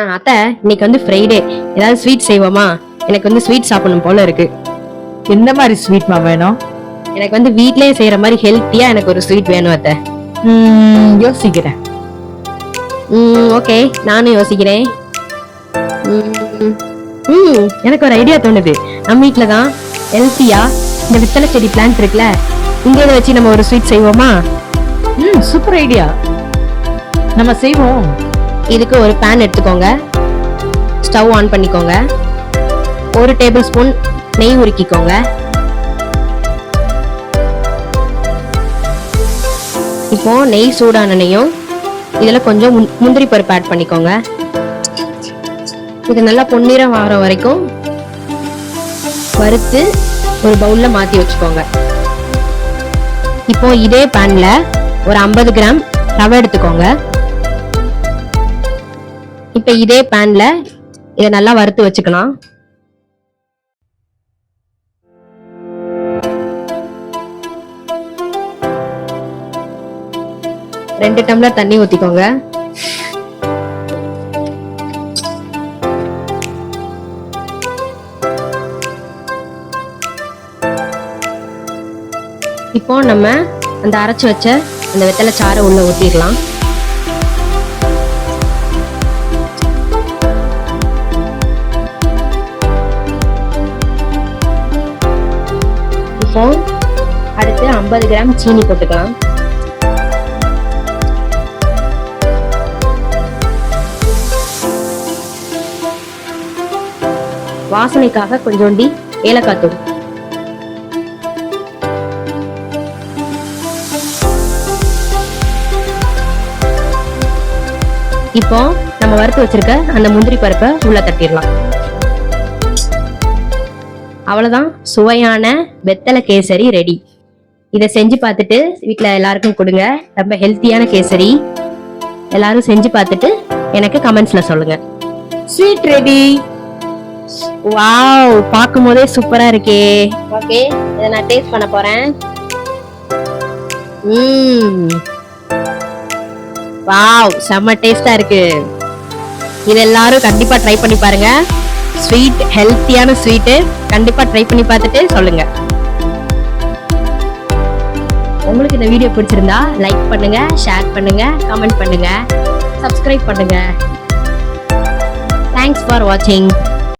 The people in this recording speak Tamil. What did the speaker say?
அத்தை, இன்னைக்கு வந்து ஃப்ரைடே, ஏதாவது ஸ்வீட் செய்வோமா? எனக்கு வந்து ஸ்வீட் சாப்பிடணும் போல இருக்கு. எந்த மாதிரி ஸ்வீட்மா வேணும்? எனக்கு வந்து வீட்லயே செய்யற மாதிரி ஹெல்த்தியா எனக்கு ஒரு ஸ்வீட் வேணும் அத்தை. யோசிக்கிறேன். ஓகே, நானும் யோசிக்கிறேன். எனக்கு ஒரு ஐடியா தோணுது. நம்ம வீட்ல தான் ஹெல்த்தியா இந்த வித்தலை செடி பிளான்ட் இருக்குல்ல, இங்க இதை வச்சு நம்ம ஒரு ஸ்வீட் செய்வோமா? சூப்பர் ஐடியா, நம்ம செய்வோம். இதுக்கு ஒரு பேன் எடுத்துக்கோங்க, ஸ்டவ் ஆன் பண்ணிக்கோங்க, 1 டேபிள் ஸ்பூன் நெய் உருக்கிக்கோங்க. இப்போ நெய் சூடானனையும் இதுல கொஞ்சம் முந்திரி பருப்பு ஆட் பண்ணிக்கோங்க. இது நல்லா பொன்னிறம் ஆகிற வரைக்கும் வறுத்து ஒரு பவுல்ல மாத்தி வச்சுக்கோங்க. இப்போ இதே பேன்ல ஒரு 50 கிராம் ரவை எடுத்துக்கோங்க. இப்ப இதே பேன்ல இதை நல்லா வறுத்து வச்சுக்கலாம். ரெண்டு டம்ளர் தண்ணி ஊத்திக்கோங்க. இப்போ நம்ம அந்த அரைச்சு வச்ச அந்த வெத்தலை சாறை உள்ள ஊத்திடலாம். இப்போ அடுத்து 50 கிராம் சீனி போட்டுக்கலாம். வாசனைக்காக கொஞ்சோண்டி ஏலக்காய் தூள். இப்போ நம்ம வறுத்து வச்சிருக்க அந்த முந்திரி பருப்பை உள்ள தட்டிடலாம். அவ்வளவுதான், சுவையான வெத்தலை கேசரி ரெடி. இதை செஞ்சு பார்த்துட்டு வீட்டுல எல்லாருக்கும் கொடுங்க. ரொம்ப ஹெல்த்தியான கேசரி. எல்லாரும் செஞ்சு பார்த்துட்டு எனக்கு கமெண்ட்ஸ்ல சொல்லுங்க. Sweet ready. வாவ், பார்க்கும் போதே சூப்பரா இருக்கே. ஓகே, இதை நான் டேஸ்ட் பண்ண போறேன். வாவ், செம்ம டேஸ்டா இருக்கு. இது எல்லாரும் கண்டிப்பா ட்ரை பண்ணி பாருங்க. ஸ்வீட், ஹெல்த்தியான ஸ்வீட், கண்டிப்பா ட்ரை பண்ணி பார்த்துட்டு சொல்லுங்க. உங்களுக்கு இந்த வீடியோ பிடிச்சிருந்தா லைக் பண்ணுங்க, ஷேர் பண்ணுங்க, கமெண்ட் பண்ணுங்க, சப்ஸ்கிரைப் பண்ணுங்க. தேங்க்ஸ் ஃபார் வாட்சிங்.